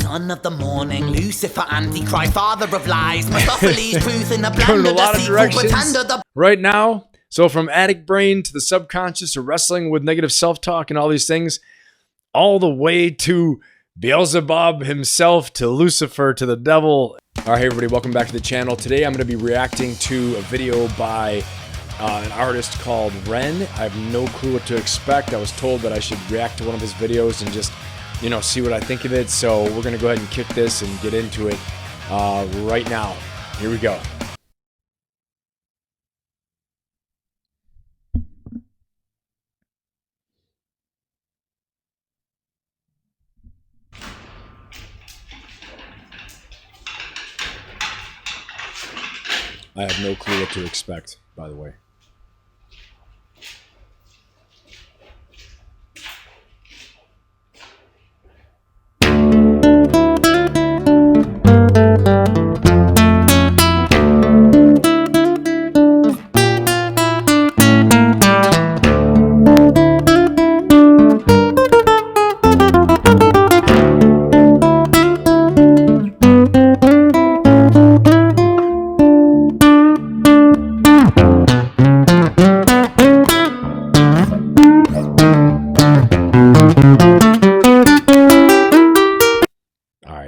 Son of the morning, Lucifer, Antichrist, father of lies, Mephistopheles, truth in the blender, deceitful pretender, the right now. So from addict brain to the subconscious to wrestling with negative self-talk and all these things, all the way to Beelzebub himself, to Lucifer, to the devil. All right, hey everybody, welcome back to the channel. Today I'm going to be reacting to a video by an artist called Ren. I have no clue what to expect. I was told that I should react to one of his videos and just, you know, see what I think of it. So we're going to go ahead and kick this and get into it right now. Here we go. I have no clue what to expect, by the way.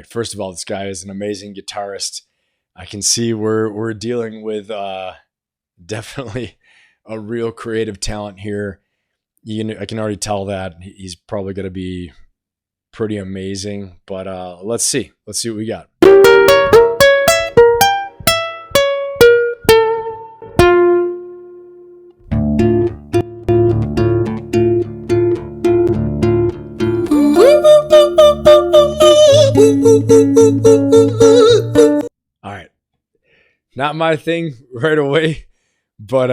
First of all, this guy is an amazing guitarist. I can see we're dealing with definitely a real creative talent here. I can already tell that he's probably going to be pretty amazing. But let's see what we got. All right, not my thing right away, but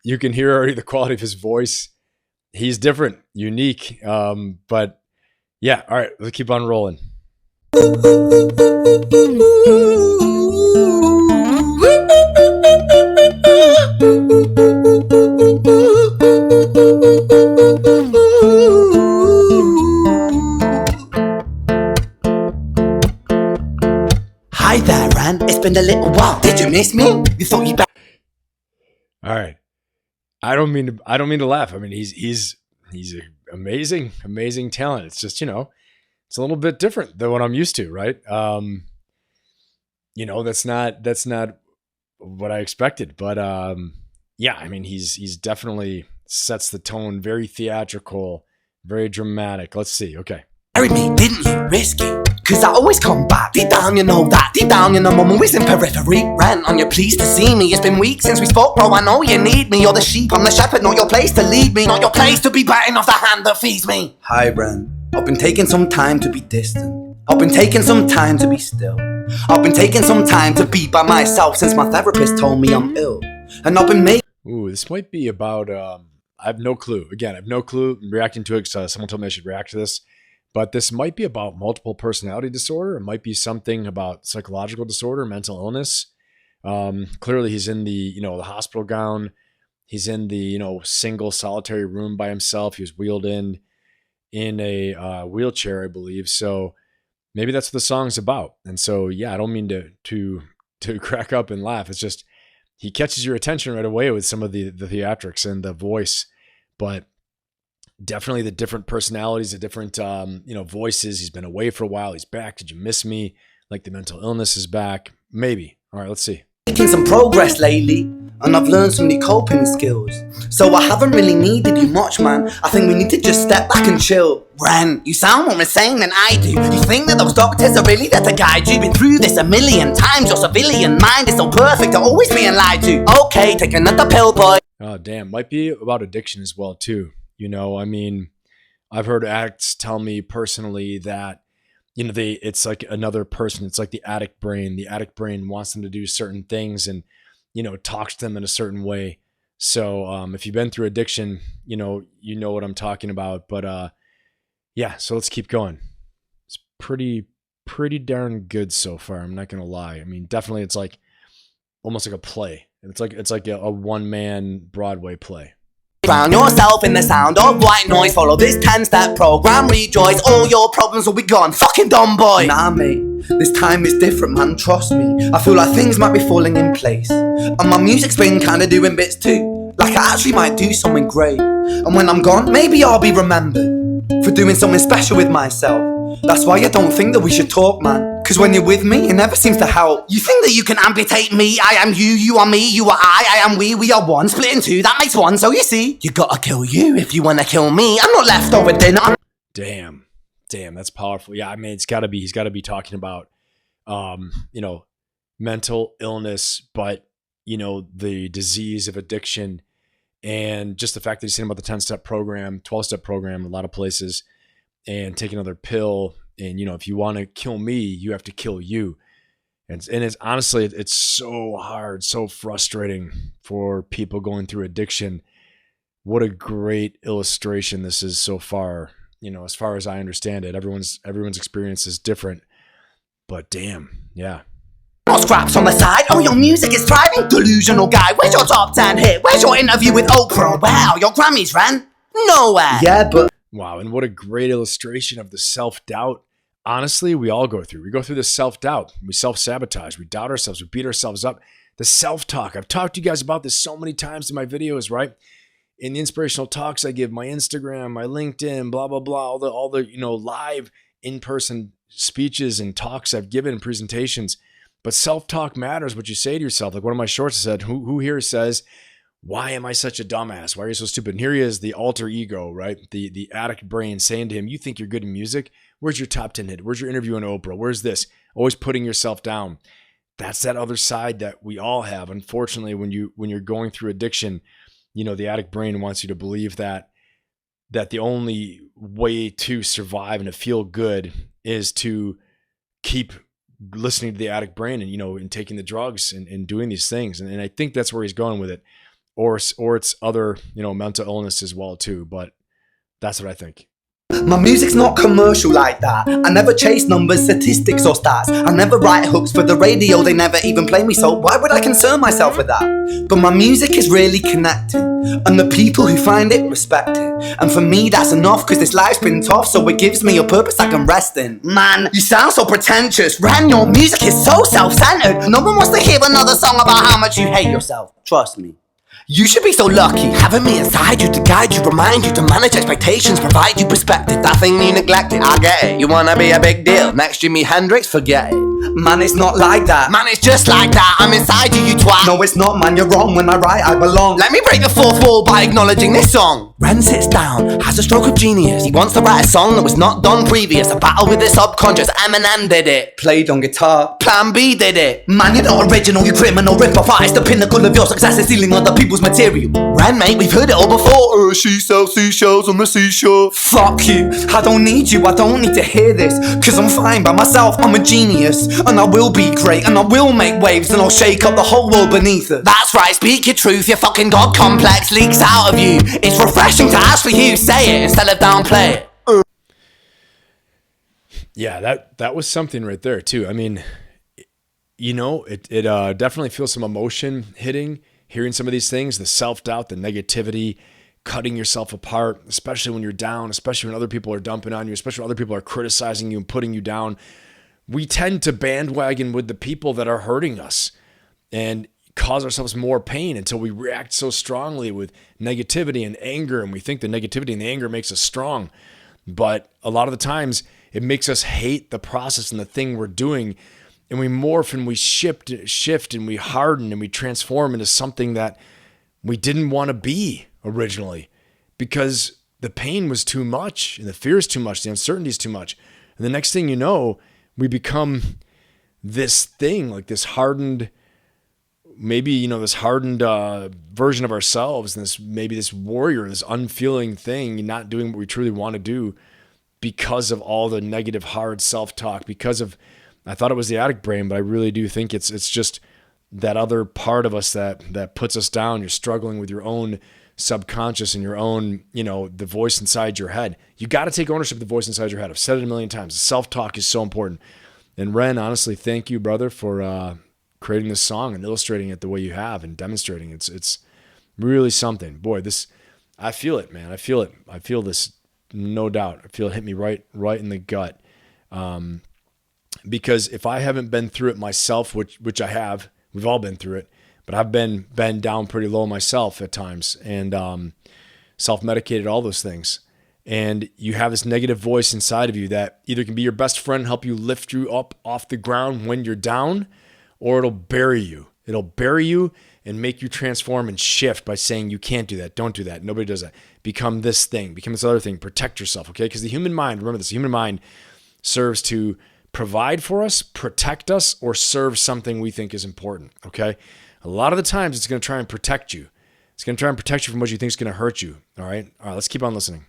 you can hear already the quality of his voice. He's different, unique, but yeah. All right, let's keep on rolling. Hi there, Ren. It's been a little while. Did you miss me? You thought you'd back. All right. I don't mean to laugh. I mean, he's an amazing talent. It's just, you know, it's a little bit different than what I'm used to, right? You know, that's not what I expected, but yeah, I mean, he's definitely sets the tone, very theatrical, very dramatic. Let's see. Okay. Married me, didn't you? Risky. Cause I always come back. Deep down you know that. Deep down you know I'm always in periphery. Ren, on your pleased to see me. It's been weeks since we spoke, bro. I know you need me. You're the sheep, I'm the shepherd. Not your place to lead me. Not your place to be biting off the hand that feeds me. Hi, Ren. I've been taking some time to be distant. I've been taking some time to be still. I've been taking some time to be by myself since my therapist told me I'm ill. And I've been making... Ooh, this might be about... I have no clue. Again, I have no clue. I'm reacting to it because someone told me I should react to this. But this might be about multiple personality disorder. It might be something about psychological disorder, mental illness. Clearly, he's in the, you know, the hospital gown. He's in the, you know, single solitary room by himself. He was wheeled in a wheelchair, I believe. So maybe that's what the song's about. And so, yeah, I don't mean to crack up and laugh. It's just he catches your attention right away with some of the theatrics and the voice, but definitely the different personalities, the different, you know, voices. He's been away for a while. He's back. Did you miss me? Like the mental illness is back. Maybe. All right, let's see. Making some progress lately, and I've learned some new coping skills. So I haven't really needed you much, man. I think we need to just step back and chill. Ren, you sound more insane than I do. You think that those doctors are really there to guide you? Been through this a million times. Your civilian mind is so perfect to always being lied to. Okay, take another pill, boy. Oh, damn. Might be about addiction as well, too. You know, I mean, I've heard addicts tell me personally that, you know, it's like another person. It's like the addict brain. The addict brain wants them to do certain things and, you know, talks to them in a certain way. So if you've been through addiction, you know what I'm talking about. But yeah, so let's keep going. It's pretty darn good so far. I'm not going to lie. I mean, definitely it's like almost like a play. It's like a one-man Broadway play. Drown yourself in the sound of white noise. Follow this 10-step program, rejoice. All your problems will be gone. Fucking dumb boy. Nah, mate, this time is different, man, trust me. I feel like things might be falling in place, and my music's been kinda doing bits too. Like I actually might do something great, and when I'm gone, maybe I'll be remembered for doing something special with myself. That's why I don't think that we should talk, man, cause when you're with me, it never seems to help. You think that you can amputate me? I am you, you are me, you are I am we are one. Split in two, that makes one, so you see, you gotta kill you if you wanna kill me. I'm not leftover dinner. Damn, that's powerful. Yeah, I mean, he's gotta be talking about, mental illness, but, the disease of addiction, and just the fact that he's saying about the 10-step program, 12-step program, a lot of places, and take another pill. And, if you want to kill me, you have to kill you. And it's honestly, it's so hard, so frustrating for people going through addiction. What a great illustration this is so far. As far as I understand it, everyone's experience is different, but damn, yeah. More scraps on the side. Oh, your music is thriving. Delusional guy. Where's your top 10 hit? Where's your interview with Oprah? Wow, your Grammys ran nowhere. Yeah, but wow, and what a great illustration of the self-doubt. Honestly, we all go through. We go through this self-doubt. We self-sabotage. We doubt ourselves. We beat ourselves up. The self-talk. I've talked to you guys about this so many times in my videos, right? In the inspirational talks I give, my Instagram, my LinkedIn, blah, blah, blah, all the live in-person speeches and talks I've given and presentations. But self-talk matters, what you say to yourself. Like one of my shorts said, who here says, why am I such a dumbass? Why are you so stupid? And here he is, the alter ego, right? The addict brain saying to him, you think you're good in music? Where's your top 10 hit? Where's your interview on Oprah? Where's this? Always putting yourself down. That's that other side that we all have. Unfortunately, when you're going through addiction, the addict brain wants you to believe that the only way to survive and to feel good is to keep listening to the addict brain and, and taking the drugs and doing these things. And I think that's where he's going with it. Or it's other, mental illness as well too. But that's what I think. my music's not commercial like that. I never chase numbers, statistics or stats. I never write hooks for the radio, they never even play me, so why would I concern myself with that? But my music is really connecting, and the people who find it respect it. And for me that's enough, cause this life's been tough, so it gives me a purpose I can rest in. Man, you sound so pretentious. Ren, your music is so self-centered. No one wants to hear another song about how much you hate yourself. Trust me. You should be so lucky, having me inside you to guide you, remind you to manage expectations, provide you perspective. That thing you neglected, I get it. You wanna be a big deal, next Jimi Hendrix, forget it. Man, it's not like that. Man, it's just like that. I'm inside you, you twat. No, it's not, man, you're wrong. When I write, I belong. Let me break the fourth wall by acknowledging this song. Ren sits down, has a stroke of genius. He wants to write a song that was not done previous. A battle with his subconscious, Eminem did it. Played on guitar. Plan B did it. Man, you're not original, you criminal rip-off artist. The pinnacle of your success is stealing other people's material. Ren, mate, we've heard it all before. She sells seashells on the seashore. Fuck you, I don't need you, I don't need to hear this. Cause I'm fine by myself, I'm a genius. And I will be great, and I will make waves, and I'll shake up the whole world beneath us. That's right, speak your truth, your fucking god complex leaks out of you. It's refreshing to ask for you, say it instead of downplay it. Yeah, that was something right there too. I mean, it definitely feels some emotion hitting, hearing some of these things, the self-doubt, the negativity, cutting yourself apart, especially when you're down, especially when other people are dumping on you, especially when other people are criticizing you and putting you down. We tend to bandwagon with the people that are hurting us and cause ourselves more pain until we react so strongly with negativity and anger, and we think the negativity and the anger makes us strong. But a lot of the times it makes us hate the process and the thing we're doing, and we morph and we shift and we harden and we transform into something that we didn't want to be originally because the pain was too much and the fear is too much, the uncertainty is too much. And the next thing you know, we become this thing, like this hardened, maybe, this hardened version of ourselves, and this warrior, this unfeeling thing, not doing what we truly want to do because of all the negative, hard self-talk, because of, I thought it was the addict brain, but I really do think it's just that other part of us that puts us down. You're struggling with your own subconscious and your own, the voice inside your head. You got to take ownership of the voice inside your head. I've said it a million times. Self-talk is so important. And Ren, honestly, thank you, brother, for creating this song and illustrating it the way you have and demonstrating it. It's really something. Boy, I feel it, man. I feel it. I feel this, no doubt. I feel it hit me right in the gut. Because if I haven't been through it myself, which I have, we've all been through it, but I've been down pretty low myself at times, and self-medicated, all those things. And you have this negative voice inside of you that either can be your best friend, help you lift you up off the ground when you're down, or it'll bury you. It'll bury you and make you transform and shift by saying you can't do that, don't do that, nobody does that. Become this thing, become this other thing, protect yourself, okay? Because the human mind, remember this, the human mind serves to provide for us, protect us, or serve something we think is important, okay? A lot of the times it's going to try and protect you. It's going to try and protect you from what you think is going to hurt you, all right? All right, let's keep on listening.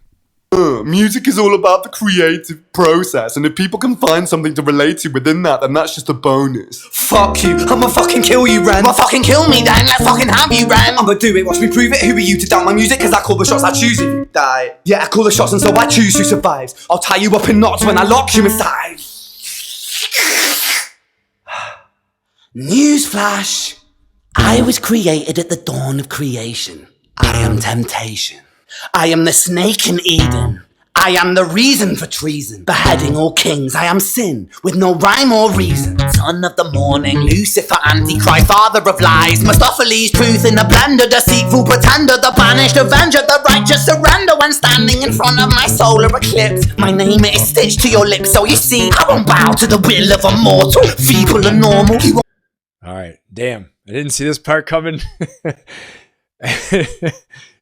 Music is all about the creative process, and if people can find something to relate to within that, then that's just a bonus. Fuck you, I'ma fucking kill you, Ren. Well, fucking kill me then, let's fucking have you, Ren. I'ma do it, watch me prove it. Who are you to doubt my music? Cause I call the shots, I choose if you die. Yeah, I call the shots and so I choose who survives. I'll tie you up in knots when I lock you inside. Newsflash. I was created at the dawn of creation. I am temptation. I am the snake in Eden. I am the reason for treason. Beheading all kings, I am sin, with no rhyme or reason. Son of the morning, Lucifer, Antichrist, father of lies. Mustopheles, truth in the blender, deceitful pretender, the banished avenger, the righteous surrender. When standing in front of my solar eclipse, my name is stitched to your lips. So you see, I won't bow to the will of a mortal, feeble and normal. All right, damn, I didn't see this part coming.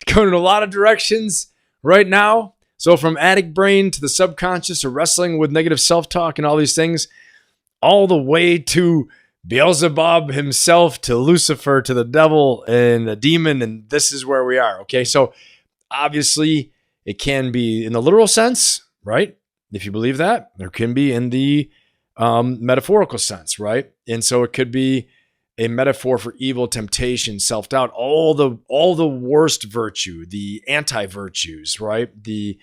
Going in a lot of directions right now. So from addict brain to the subconscious to wrestling with negative self-talk and all these things, all the way to Beelzebub himself, to Lucifer, to the devil and the demon. And this is where we are. Okay. So obviously it can be in the literal sense, right? If you believe that, there can be in the metaphorical sense, right? And so it could be a metaphor for evil, temptation, self-doubt, all the worst virtue, the anti-virtues, right? The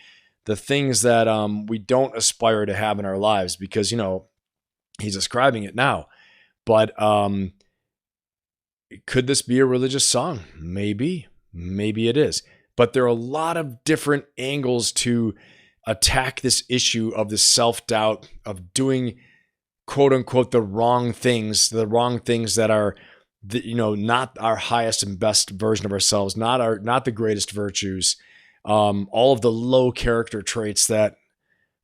things that we don't aspire to have in our lives, because, you know, he's describing it now. But could this be a religious song? Maybe it is. But there are a lot of different angles to attack this issue of the self-doubt, of doing quote unquote the wrong things that are, not our highest and best version of ourselves, not the greatest virtues, all of the low character traits that,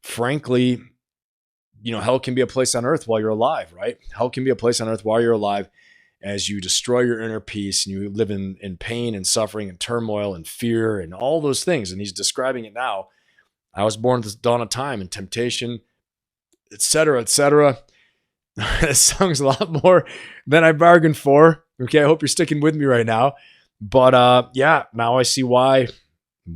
frankly, hell can be a place on earth while you're alive, right? Hell can be a place on earth while you're alive, as you destroy your inner peace and you live in pain and suffering and turmoil and fear and all those things. And he's describing it now. I was born at the dawn of time and temptation, etc., etc. This song's a lot more than I bargained for. Okay, I hope you're sticking with me right now. But yeah, now I see why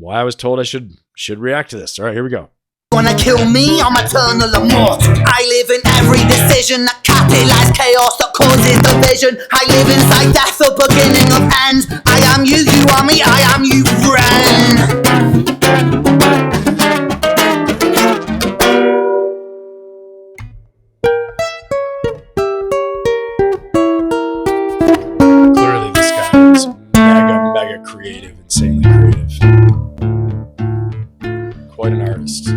I was told I should react to this. All right, here we go. Wanna kill me? I'm eternal immortal. I live in every decision that catalyzes chaos, that causes division. I live inside death, the beginning of ends. I am you, you are me, I am you, friend. Clearly this guy is mega creative, insanely creative. Quite an artist.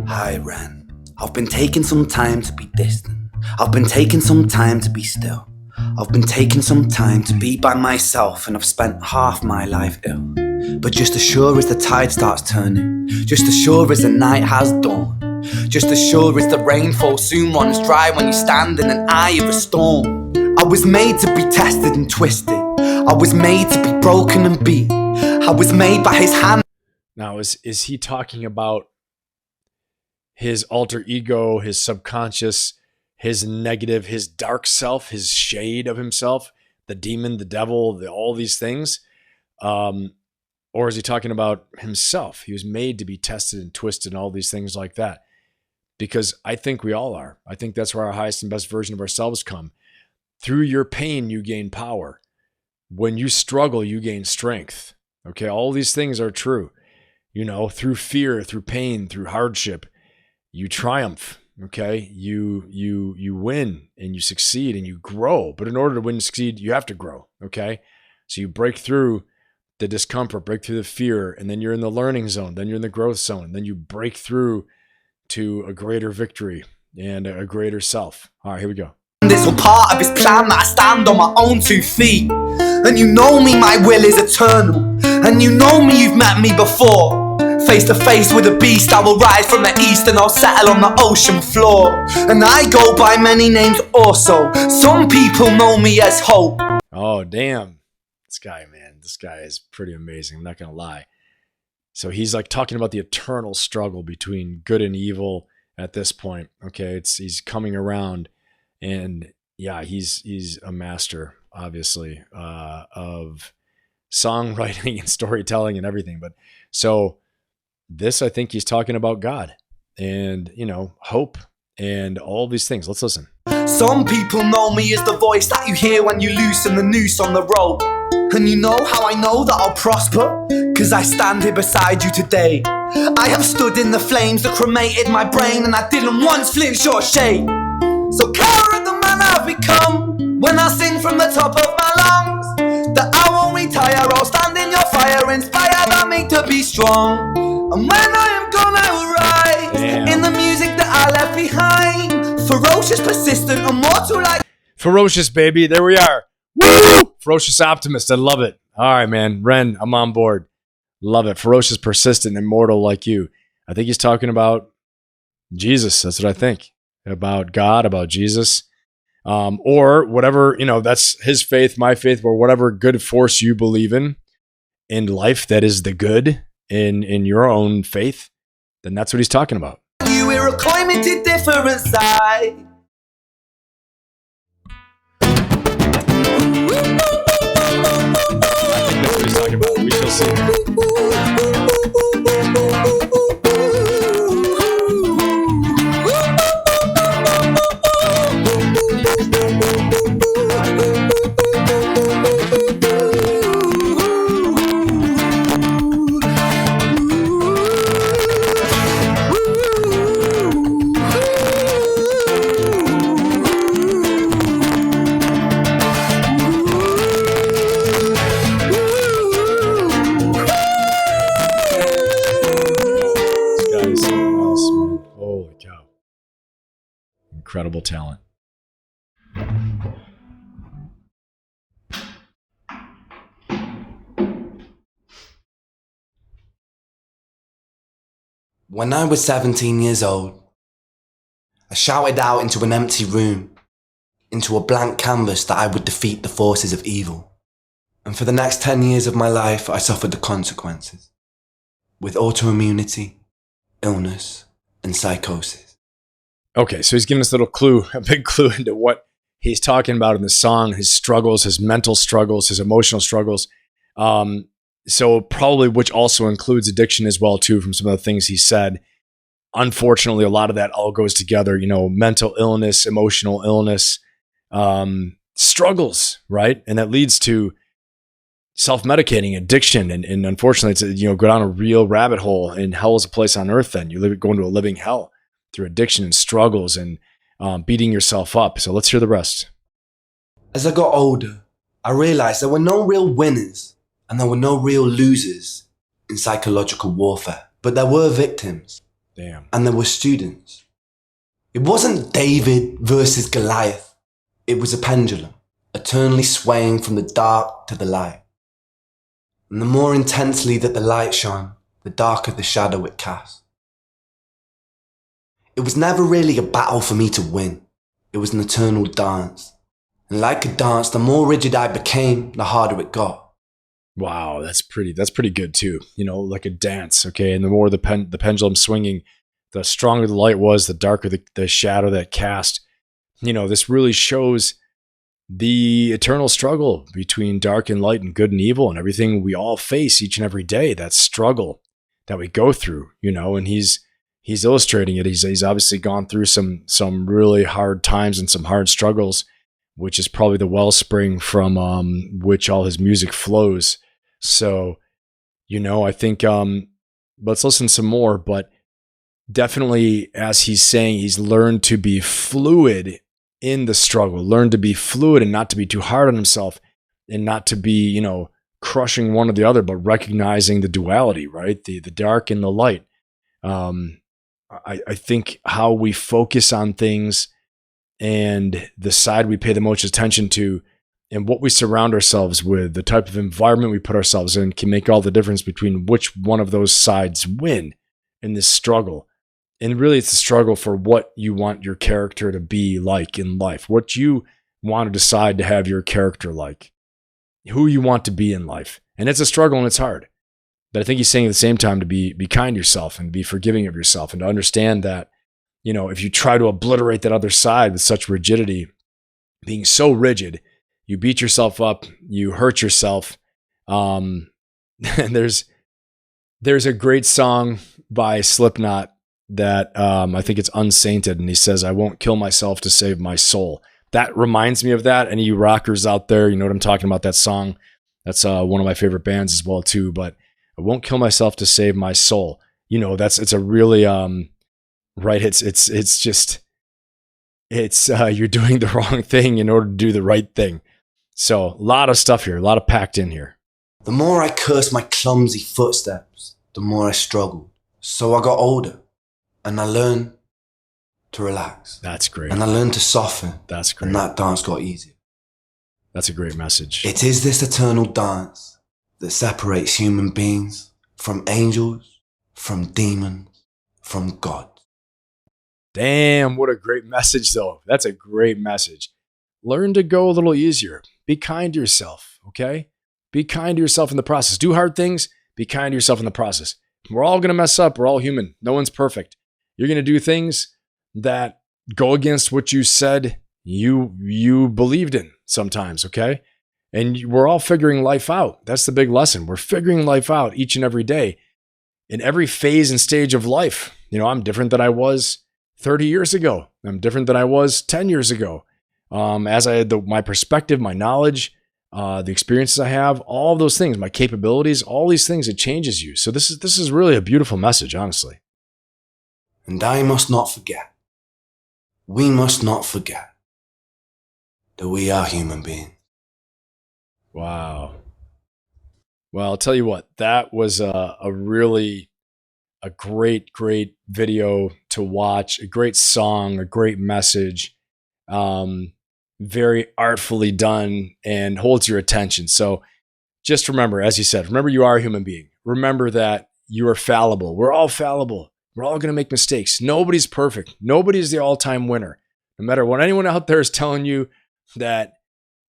Hi, Ren. I've been taking some time to be distant. I've been taking some time to be still. I've been taking some time to be by myself, and I've spent half my life ill. But just as sure as the tide starts turning, just as sure as the night has dawned, just as sure as the rainfall soon runs dry when you stand in an eye of a storm. I was made to be tested and twisted. I was made to be broken and beat. I was made by his hand. Now, is he talking about his alter ego, his subconscious, his negative, his dark self, his shade of himself, the demon, the devil, all these things? Or is he talking about himself? He was made to be tested and twisted and all these things like that. Because I think we all are. I think that's where our highest and best version of ourselves come. Through your pain, you gain power. When you struggle, you gain strength. Okay, all these things are true. Through fear, through pain, through hardship, you triumph. Okay, you win and you succeed and you grow. But in order to win and succeed, you have to grow. Okay, so you break through the discomfort, break through the fear, and then you're in the learning zone, then you're in the growth zone, then you break through to a greater victory and a greater self. All right, here we go. It's all part of his plan that I stand on my own 2 feet. And you know me, my will is eternal. And you know me, you've met me before. Face to face with a beast, I will rise from the east and I'll settle on the ocean floor. And I go by many names also. Some people know me as Hope. Oh, damn. This guy, man, this guy is pretty amazing. I'm not going to lie. So he's like talking about the eternal struggle between good and evil at this point. Okay, he's coming around, and yeah, he's a master, obviously, of songwriting and storytelling and everything. But so this, I think he's talking about God and, hope and all these things. Let's listen. Some people know me as the voice that you hear when you loosen the noose on the rope. And you know how I know that I'll prosper? Cause I stand here beside you today. I have stood in the flames that cremated my brain, and I didn't once flinch or shake. So care of the man I've become when I sing from the top of my lungs, that I won't retire, I'll stand in your fire, inspired by me to be strong. And when I am gone I will rise in the music that I left behind. Ferocious, persistent, immortal like Ferocious, baby. There we are. Woo! Ferocious optimist. I love it. All right, man. Ren, I'm on board. Love it. Ferocious, persistent, immortal like you. I think he's talking about Jesus. That's what I think. About God, about Jesus. Or whatever, that's his faith, my faith, or whatever good force you believe in life that is the good in your own faith. Then that's what he's talking about. you, we're a climbing to different sides. That's what he's talking about. We shall see. Incredible talent. When I was 17 years old, I shouted out into an empty room, into a blank canvas, that I would defeat the forces of evil. And for the next 10 years of my life, I suffered the consequences, with autoimmunity, illness, and psychosis. Okay, so he's giving us a big clue into what he's talking about in the song, his struggles, his mental struggles, his emotional struggles. So probably, which also includes addiction as well, too, from some of the things he said. Unfortunately, a lot of that all goes together, mental illness, emotional illness, struggles, right? And that leads to self-medicating, addiction. And unfortunately, it's, go down a real rabbit hole, and hell is a place on earth then. Go into a living hell through addiction and struggles and beating yourself up. So let's hear the rest. As I got older, I realized there were no real winners and there were no real losers in psychological warfare, but there were victims. Damn. And there were students. It wasn't David versus Goliath. It was a pendulum, eternally swaying from the dark to the light. And the more intensely that the light shone, the darker the shadow it cast. It was never really a battle for me to win. It was an eternal dance. And like a dance, the more rigid I became, the harder it got. Wow, that's pretty good too. Like a dance, okay? And the more the pendulum swinging, the stronger the light was, the darker the shadow that cast. This really shows the eternal struggle between dark and light and good and evil and everything we all face each and every day, that struggle that we go through, and he's illustrating it. He's obviously gone through some really hard times and some hard struggles, which is probably the wellspring from which all his music flows. So, I think let's listen some more, but definitely, as he's saying, he's learned to be fluid in the struggle, learned to be fluid and not to be too hard on himself and not to be, crushing one or the other, but recognizing the duality, right? The dark and the light. I think how we focus on things and the side we pay the most attention to and what we surround ourselves with, the type of environment we put ourselves in can make all the difference between which one of those sides win in this struggle. And really, it's a struggle for what you want your character to be like in life, what you want to decide to have your character like, who you want to be in life. And it's a struggle and it's hard. But I think he's saying at the same time to be kind to yourself and be forgiving of yourself and to understand that, you know, if you try to obliterate that other side with such rigidity, being so rigid, you beat yourself up, you hurt yourself. And there's a great song by Slipknot that I think it's Unsainted, and he says, "I won't kill myself to save my soul." That reminds me of that. Any of you rockers out there, you know what I'm talking about, that song. That's one of my favorite bands as well too, but I won't kill myself to save my soul. You know, it's a really, right. It's you're doing the wrong thing in order to do the right thing. So a lot of stuff here, a lot of packed in here. The more I cursed my clumsy footsteps, the more I struggled. So I got older, and I learned to relax. That's great. And I learned to soften. That's great. And that dance got easier. That's a great message. It is this eternal dance that separates human beings from angels, from demons, from God. Damn, what a great message, though. That's a great message. Learn to go a little easier. Be kind to yourself, okay? Be kind to yourself in the process. Do hard things. Be kind to yourself in the process. We're all going to mess up. We're all human. No one's perfect. You're going to do things that go against what you said you believed in sometimes, okay? And we're all figuring life out. That's the big lesson. We're figuring life out each and every day in every phase and stage of life. You know, I'm different than I was 30 years ago. I'm different than I was 10 years ago. As I had my perspective, my knowledge, the experiences I have, all of those things, my capabilities, all these things, it changes you. So this is really a beautiful message, honestly. And I must not forget, we must not forget that we are human beings. Wow. Well, I'll tell you what, that was a great video to watch, a great song, a great message, very artfully done and holds your attention. So just remember, as you said, remember you are a human being. Remember that you are fallible. We're all fallible. We're all going to make mistakes. Nobody's perfect. Nobody's the all-time winner. No matter what anyone out there is telling you that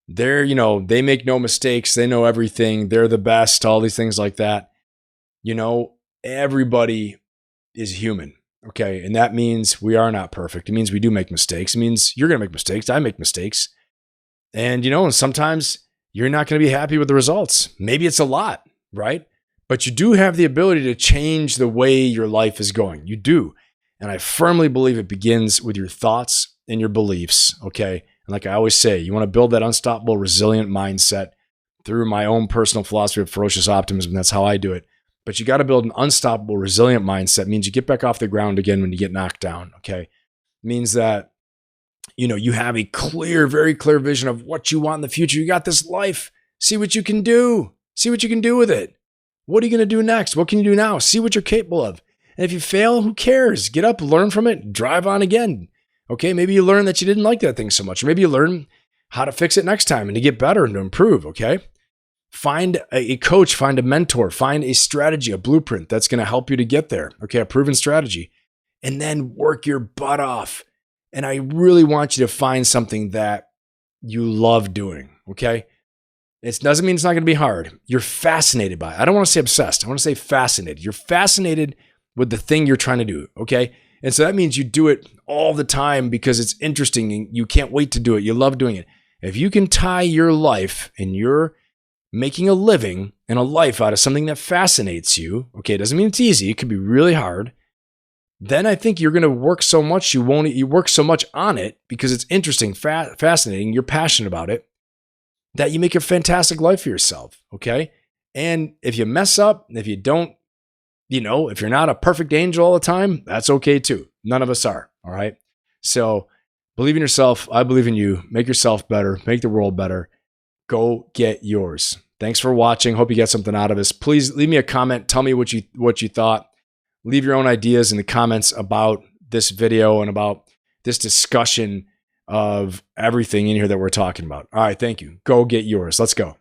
they make no mistakes. They know everything. They're the best, all these things like that. You know, everybody is human. Okay. And that means we are not perfect. It means we do make mistakes. It means you're going to make mistakes. I make mistakes. And, and sometimes you're not going to be happy with the results. Maybe it's a lot, right? But you do have the ability to change the way your life is going. You do. And I firmly believe it begins with your thoughts and your beliefs. Okay. And like I always say, you want to build that unstoppable, resilient mindset through my own personal philosophy of ferocious optimism. That's how I do it. But you got to build an unstoppable, resilient mindset. It means you get back off the ground again when you get knocked down. Okay. It means that, you have a very clear vision of what you want in the future. You got this life. See what you can do. See what you can do with it. What are you going to do next? What can you do now? See what you're capable of. And if you fail, who cares? Get up, learn from it, drive on again. Okay, maybe you learn that you didn't like that thing so much. Or maybe you learn how to fix it next time and to get better and to improve, okay? Find a coach, find a mentor, find a strategy, a blueprint that's going to help you to get there, okay? A proven strategy. And then work your butt off. And I really want you to find something that you love doing, okay? It doesn't mean it's not going to be hard. You're fascinated by it. I don't want to say obsessed. I want to say fascinated. You're fascinated with the thing you're trying to do, okay? And so that means you do it all the time because it's interesting and you can't wait to do it. You love doing it. If you can tie your life and you're making a living and a life out of something that fascinates you, okay, it doesn't mean it's easy. It could be really hard. Then I think you're going to work so much, you work so much on it because it's interesting, fascinating, you're passionate about it, that you make a fantastic life for yourself, okay? And if you mess up, if you don't, if you're not a perfect angel all the time, that's okay too. None of us are, all right? So believe in yourself. I believe in you. Make yourself better. Make the world better. Go get yours. Thanks for watching. Hope you get something out of this. Please leave me a comment. Tell me what you thought. Leave your own ideas in the comments about this video and about this discussion of everything in here that we're talking about. All right, thank you. Go get yours. Let's go.